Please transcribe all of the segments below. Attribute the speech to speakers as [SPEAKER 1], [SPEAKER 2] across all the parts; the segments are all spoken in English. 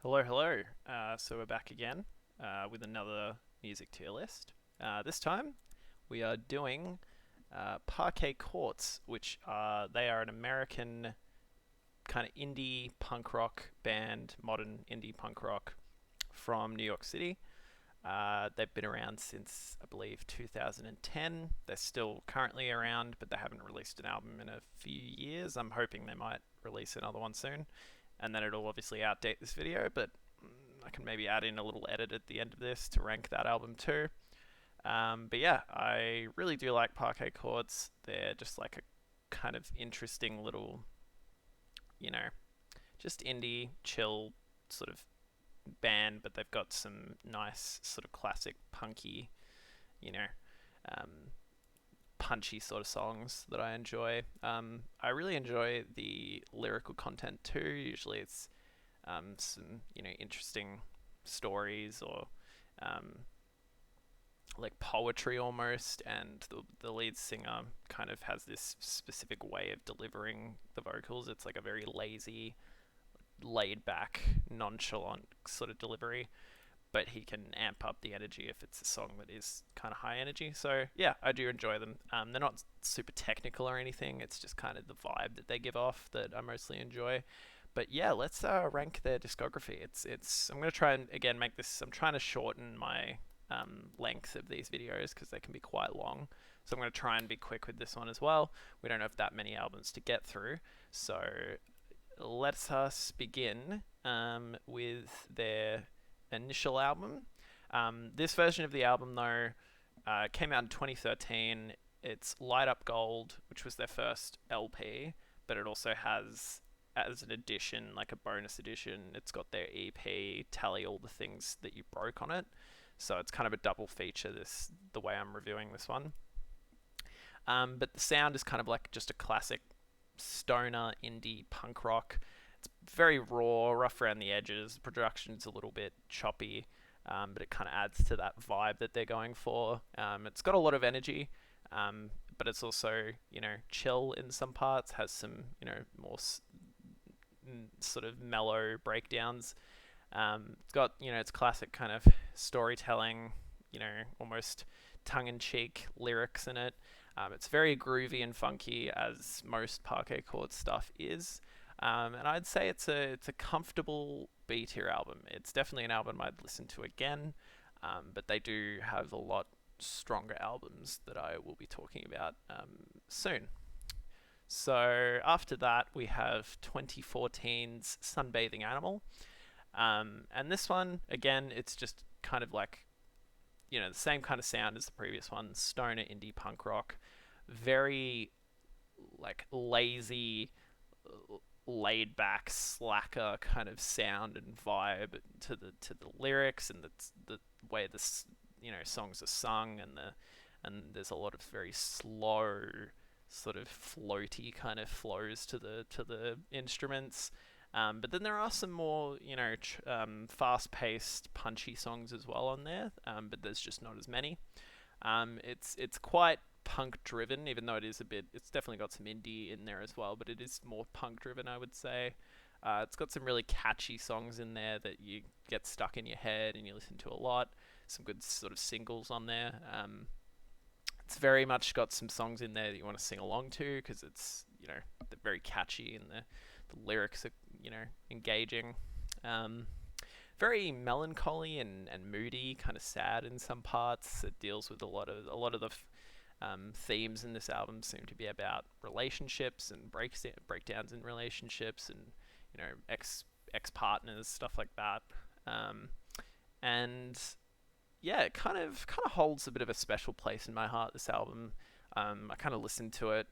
[SPEAKER 1] Hello, hello. So we're back again with another music tier list. This time we are doing Parquet Courts, which they are an American kind of indie punk rock band, modern indie punk rock from New York City. They've been around since I believe 2010. They're still currently around, but they haven't released an album in a few years. I'm hoping they might release another one soon, and then it'll obviously outdate this video, but I can maybe add in a little edit at the end of this to rank that album too. But yeah, I really do like Parquet Courts. They're just like a kind of interesting little, you know, just indie, chill sort of band, but they've got some nice sort of classic punky, you know, um, punchy sort of songs that I enjoy. I really enjoy the lyrical content too. Usually it's some interesting stories or um, like poetry almost, and the lead singer kind of has this specific way of delivering the vocals. It's like a very lazy, laid back, nonchalant sort of delivery, but he can amp up the energy if it's a song that is kind of high energy. So yeah, I do enjoy them. They're not super technical or anything. It's just kind of the vibe that they give off that I mostly enjoy. But yeah, let's rank their discography. It's. I'm gonna try and again make this. I'm trying to shorten my length of these videos because they can be quite long. So I'm gonna try and be quick with this one as well. We don't have that many albums to get through, so let us begin with their initial album. This version of the album, though, came out in 2013. It's Light Up Gold, which was their first LP, but it also has, as an addition, like a bonus edition, it's got their EP, Tally All the Things That You Broke on it. So it's kind of a double feature, the way I'm reviewing this one. But the sound is kind of like just a classic stoner indie punk rock. It's very raw, rough around the edges. The production's a little bit choppy, but it kind of adds to that vibe that they're going for. It's got a lot of energy, but it's also chill in some parts. Has some more sort of mellow breakdowns. It's got its classic kind of storytelling, almost tongue-in-cheek lyrics in it. It's very groovy and funky, as most Parquet Court stuff is. And I'd say it's a comfortable B tier album. It's definitely an album I'd listen to again, but they do have a lot stronger albums that I will be talking about soon. So after that, we have 2014's Sunbathing Animal. And this one, again, it's just kind of like, the same kind of sound as the previous one, stoner indie punk rock. Very, like, lazy, laid back, slacker kind of sound and vibe to the lyrics and the way this songs are sung, and there's a lot of very slow, sort of floaty kind of flows to the instruments. But then there are some more, fast-paced, punchy songs as well on there. But there's just not as many. It's quite punk-driven, even though it's definitely got some indie in there as well. But it is more punk-driven, I would say. It's got some really catchy songs in there that you get stuck in your head and you listen to a lot. Some good sort of singles on there. It's very much got some songs in there that you want to sing along to because it's they're very catchy and the lyrics are engaging. Um, Very melancholy and moody, kind of sad in some parts. It deals with a lot of the themes in this album seem to be about relationships and breakdowns in relationships and ex partners, stuff like that. Um, and yeah, it kind of holds a bit of a special place in my heart. This album, I kind of listened to it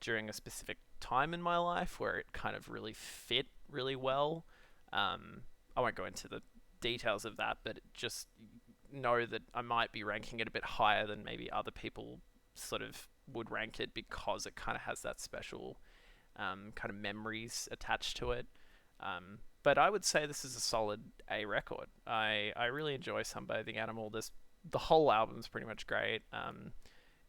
[SPEAKER 1] during a specific time in my life where it kind of really fit really well. I won't go into the details of that, but just know that I might be ranking it a bit higher than maybe other people sort of would rank it because it kind of has that special kind of memories attached to it. But I would say this is a solid A record. I really enjoy Sunbathing Animal. The whole album's pretty much great.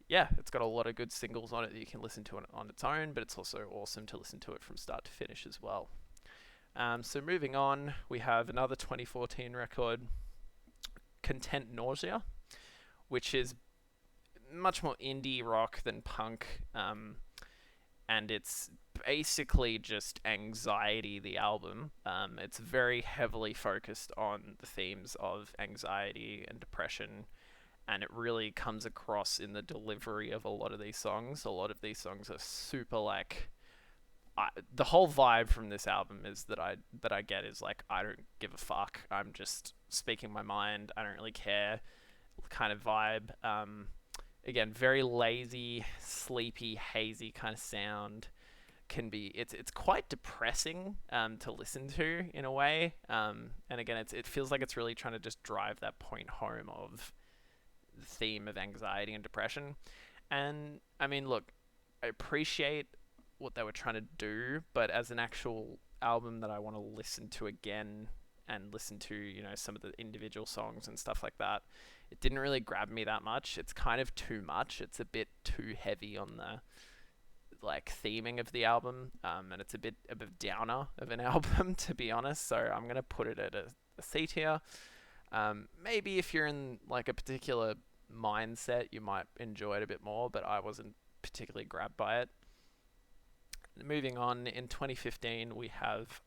[SPEAKER 1] Yeah, it's got a lot of good singles on it that you can listen to on its own, but it's also awesome to listen to it from start to finish as well. So moving on, we have another 2014 record, Content Nausea, which is much more indie rock than punk, and it's basically just Anxiety, the album. It's very heavily focused on the themes of anxiety and depression, and it really comes across in the delivery of a lot of these songs. A lot of these songs are super like. The whole vibe from this album is that I get is like, I don't give a fuck. I'm just speaking my mind. I don't really care kind of vibe. Again, very lazy, sleepy, hazy kind of sound. It's quite depressing to listen to in a way. And again, it feels like it's really trying to just drive that point home of the theme of anxiety and depression. And I mean, look, I appreciate what they were trying to do, but as an actual album that I want to listen to again and listen to, some of the individual songs and stuff like that, it didn't really grab me that much. It's kind of too much. It's a bit too heavy on the like theming of the album, and it's a bit of a downer of an album, to be honest. So I'm gonna put it at a C tier. Maybe if you're in like a particular mindset, you might enjoy it a bit more, but I wasn't particularly grabbed by it. Moving on, in 2015, we have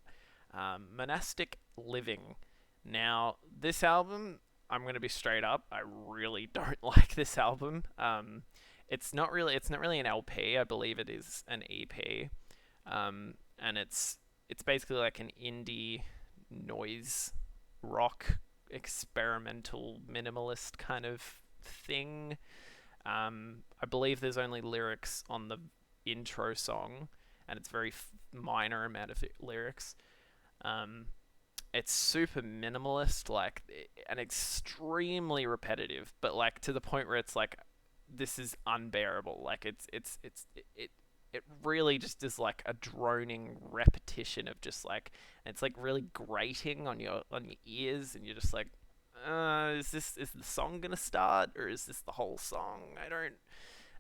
[SPEAKER 1] Monastic Living. Now, this album, I'm going to be straight up, I really don't like this album. It's not really an LP. I believe it is an EP. And it's basically like an indie noise rock experimental minimalist kind of thing. I believe there's only lyrics on the intro song, and it's very minor amount of lyrics. Um, it's super minimalist, like, and extremely repetitive, but like to the point where it's like, this is unbearable. Like it really just is like a droning repetition of just like, it's like really grating on your ears, and you're just like, is the song gonna start, or is this the whole song? I don't.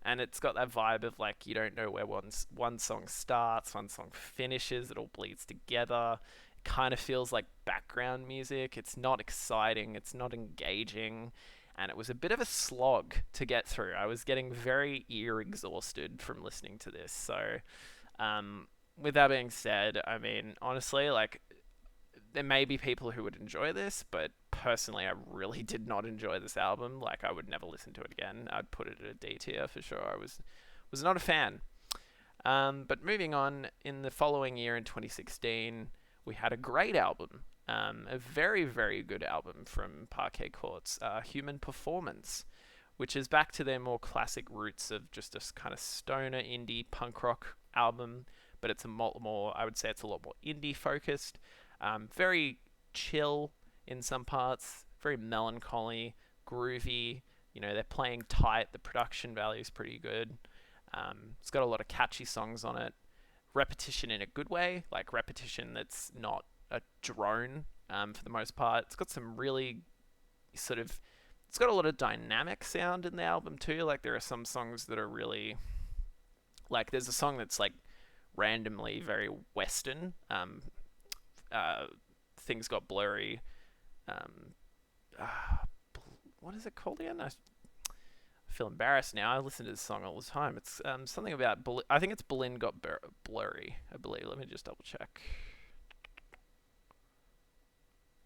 [SPEAKER 1] And it's got that vibe of like, you don't know where one song starts, one song finishes, it all bleeds together. It kind of feels like background music. It's not exciting, it's not engaging, and it was a bit of a slog to get through. I was getting very ear exhausted from listening to this. So, with that being said, I mean, honestly, like, there may be people who would enjoy this, but personally, I really did not enjoy this album. Like, I would never listen to it again. I'd put it at a D tier for sure. I was not a fan. But moving on, in the following year in 2016, we had a great album. A very, very good album from Parquet Courts, Human Performance, which is back to their more classic roots of just a kind of stoner indie punk rock album, but it's I would say it's a lot more indie focused. Very chill in some parts, very melancholy, groovy. They're playing tight. The production value is pretty good. It's got a lot of catchy songs on it. Repetition in a good way, like repetition that's not a drone for the most part. It's got some really sort of. It's got a lot of dynamic sound in the album too. Like, there are some songs that are really. Like, there's a song that's like randomly very Western. Things got blurry. Um, uh, what is it called again? I feel embarrassed now. I listen to this song all the time. It's something about. I think it's Berlin got blurry. I believe. Let me just double check.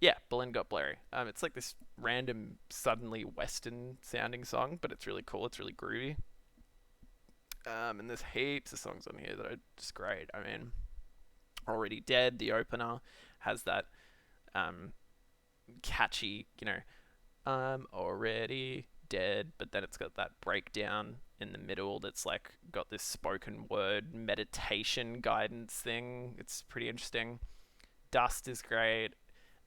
[SPEAKER 1] Yeah, Berlin got blurry. It's like this random, suddenly Western sounding song, but it's really cool. It's really groovy. And there's heaps of songs on here that are just great. I mean, Already Dead, the opener, has that catchy, I'm already dead, but then it's got that breakdown in the middle that's like got this spoken word meditation guidance thing. It's pretty interesting. Dust is great.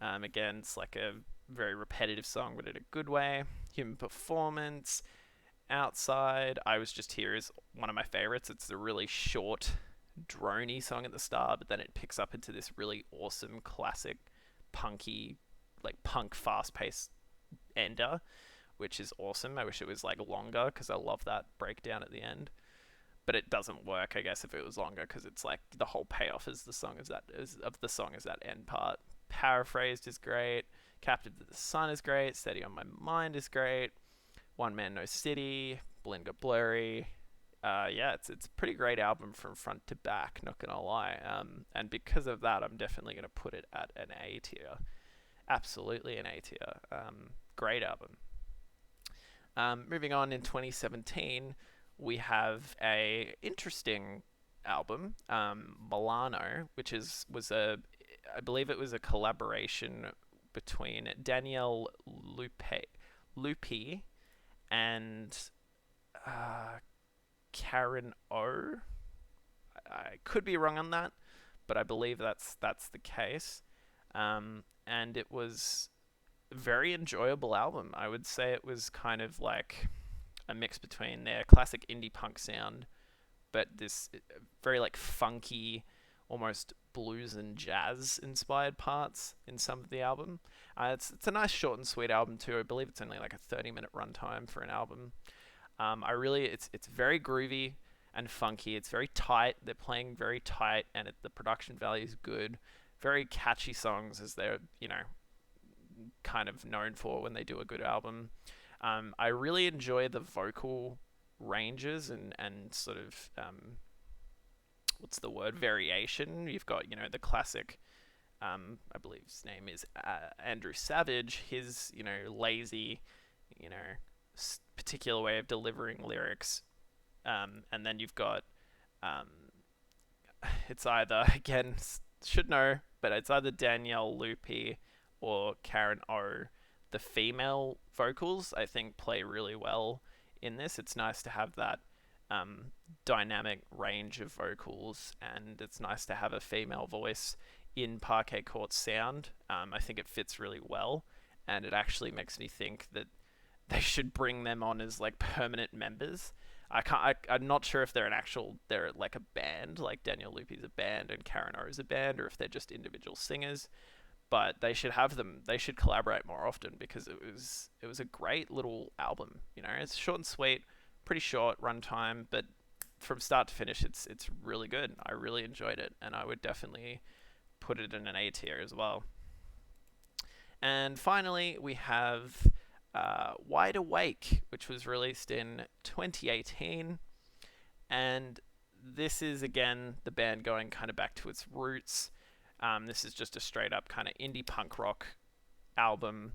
[SPEAKER 1] Again, it's like a very repetitive song, but in a good way. Human Performance, Outside, I Was Just Here is one of my favorites. It's the really short, drony song at the start, but then it picks up into this really awesome, classic, punky, like punk fast-paced ender, which is awesome. I wish it was like longer because I love that breakdown at the end. but it doesn't work, I guess, if it was longer, because it's like the whole payoff is the song of the song is that end part. Paraphrased is great. Captive to the Sun is great. Steady on My Mind is great. One Man No City. Blend Got Blurry. Yeah, it's a pretty great album from front to back. Not gonna lie. And because of that, I'm definitely gonna put it at an A tier. Absolutely an A tier. Great album. Moving on, in 2017, we have a interesting album, Milano, which was I believe it was a collaboration between Danielle Lupi and uh, Karen O. I could be wrong on that, but I believe that's the case. And it was a very enjoyable album. I would say it was kind of like a mix between their classic indie punk sound, but this very like funky, almost blues and jazz inspired parts in some of the album. It's a nice short and sweet album too. I believe it's only like a 30-minute runtime for an album. It's very groovy and funky. It's very tight. They're playing very tight, and the production value is good. Very catchy songs, as they're kind of known for when they do a good album. I really enjoy the vocal ranges and sort of what's the word, variation. You've got the classic. I believe his name is Andrew Savage. His lazy, you know particular way of delivering lyrics, and then you've got it's either, again, should know, but it's either Danielle Lupi or Karen O. The female vocals, I think, play really well in this. It's nice to have that dynamic range of vocals, and it's nice to have a female voice in Parquet Courts sound. I think it fits really well, and it actually makes me think that they should bring them on as like permanent members. I'm not sure if they're like a band, like Daniel Lupi's a band and Karen O is a band, or if they're just individual singers. But they should have them. They should collaborate more often, because it was a great little album. It's short and sweet, pretty short runtime, but from start to finish, it's really good. I really enjoyed it, and I would definitely put it in an A tier as well. And finally, we have Wide Awake, which was released in 2018. And this is, again, the band going kind of back to its roots. This is just a straight up kind of indie punk rock album.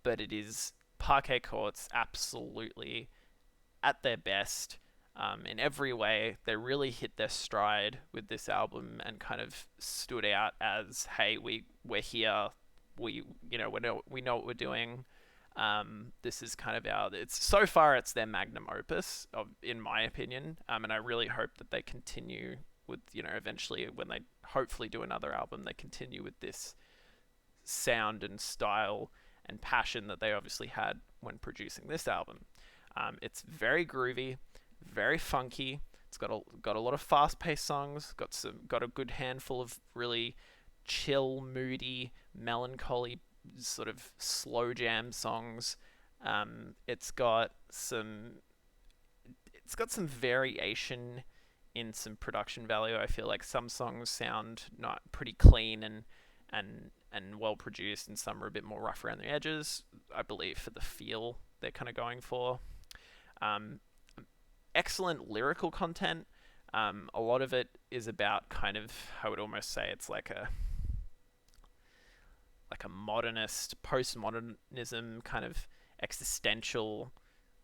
[SPEAKER 1] But it is Parquet Courts absolutely at their best. In every way, they really hit their stride with this album and kind of stood out as, hey, we're here. We know what we're doing. This is kind of it's their magnum opus, in my opinion. And I really hope that they continue with, eventually when they hopefully do another album, they continue with this sound and style and passion that they obviously had when producing this album. It's very groovy, very funky. It's got a lot of fast-paced songs. Got a good handful of really chill, moody, melancholy, sort of slow jam songs. It's got some variation in some production value. I feel like some songs sound not pretty clean and well produced, and some are a bit more rough around the edges, I believe, for the feel they're kind of going for. Excellent lyrical content. A lot of it is about kind of, I would almost say it's like a modernist, postmodernism kind of existential,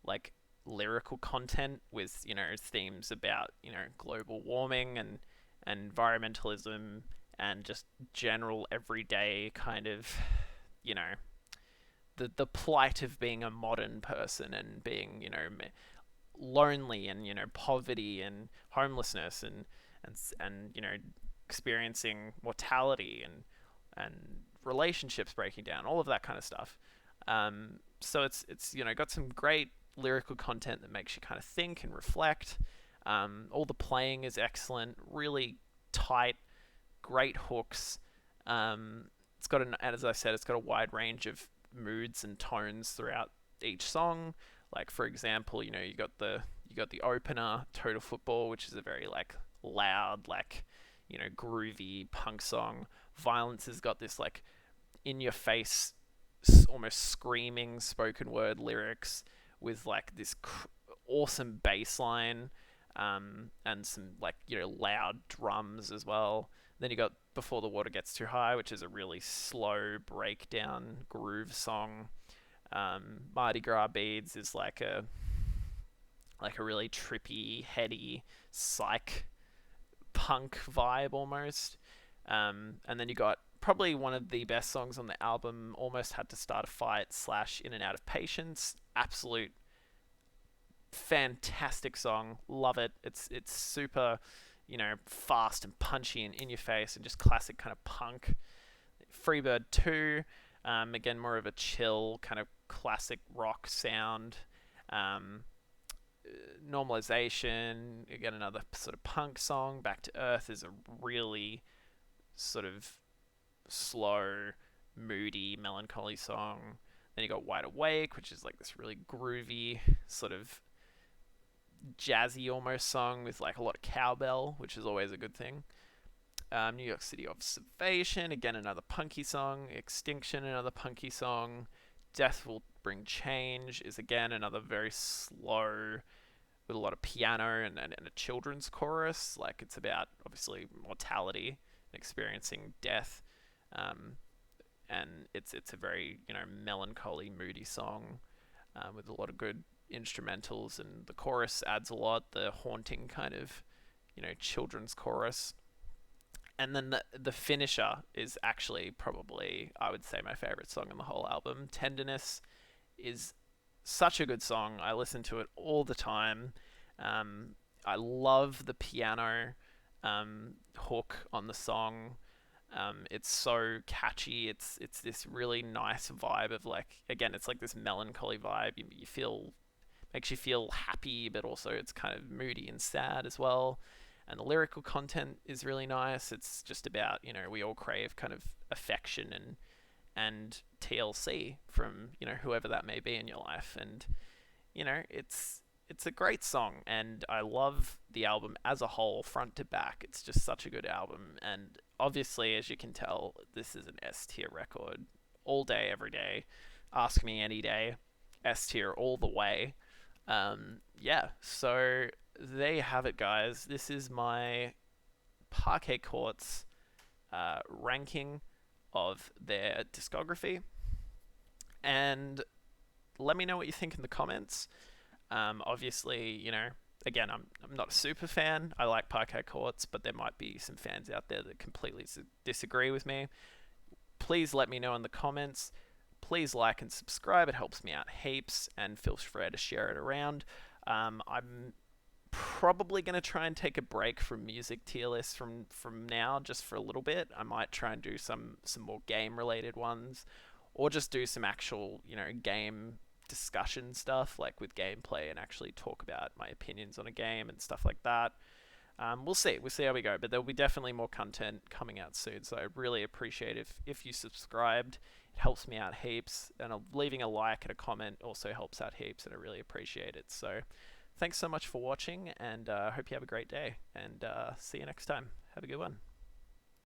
[SPEAKER 1] like, lyrical content with themes about global warming and environmentalism and just general everyday kind of the plight of being a modern person and being lonely and poverty and homelessness and experiencing mortality and relationships breaking down, all of that kind of stuff. So it's got some great lyrical content that makes you kind of think and reflect. All the playing is excellent, really tight, great hooks. It's got as I said, it's got a wide range of moods and tones throughout each song. Like, for example, you got You got the opener, Total Football, which is a very like loud, like groovy punk song. Violence has got this like in your face, almost screaming spoken word lyrics with like this awesome bass line, and some like loud drums as well. Then you got Before the Water Gets Too High, which is a really slow breakdown groove song. Mardi Gras Beads is like a really trippy, heady, psych punk vibe almost. And then you got probably one of the best songs on the album, Almost Had to Start a Fight / In and Out of Patience. Absolute fantastic song. Love it. It's super, fast and punchy and in your face and just classic kind of punk. Freebird 2, again, more of a chill kind of classic rock sound. Um, Normalization, again, another sort of punk song. Back to Earth is a really sort of slow, moody, melancholy song. Then you got Wide Awake, which is like this really groovy, sort of jazzy almost song with like a lot of cowbell, which is always a good thing. New York City Observation, again, another punky song. Extinction, another punky song. Death Will Bring Change is again another very slow, with a lot of piano and a children's chorus. Like it's about obviously mortality and experiencing death. And it's a very melancholy, moody song, with a lot of good instrumentals, and the chorus adds a lot. The haunting kind of children's chorus. And then the finisher is actually probably, I would say, my favorite song on the whole album. Tenderness is such a good song. I listen to it all the time. I love the piano hook on the song. It's so catchy. It's this really nice vibe of like, again, it's like this melancholy vibe. You feel, makes you feel happy, but also it's kind of moody and sad as well. And the lyrical content is really nice. It's just about we all crave kind of affection and TLC from whoever that may be in your life. And it's a great song, and I love the album as a whole, front to back. It's just such a good album, and obviously, as you can tell, this is an S tier record, all day, every day. Ask me any day, S tier all the way. Yeah, so there you have it, guys. This is my Parquet Courts ranking of their discography, and let me know what you think in the comments. Obviously, again, I'm not a super fan. I like Parquet Courts, but there might be some fans out there that completely disagree with me. Please let me know in the comments. Please like and subscribe. It helps me out heaps, and feel free to share it around. I'm probably going to try and take a break from music tier lists from now, just for a little bit. I might try and do some more game related ones, or just do some actual game discussion stuff, like with gameplay, and actually talk about my opinions on a game and stuff like that. We'll see how we go, but there'll be definitely more content coming out soon, so I'd really appreciate if you subscribed. It helps me out heaps, and leaving a like and a comment also helps out heaps, and I really appreciate it. So thanks so much for watching, and I hope you have a great day, and see you next time. Have a good one.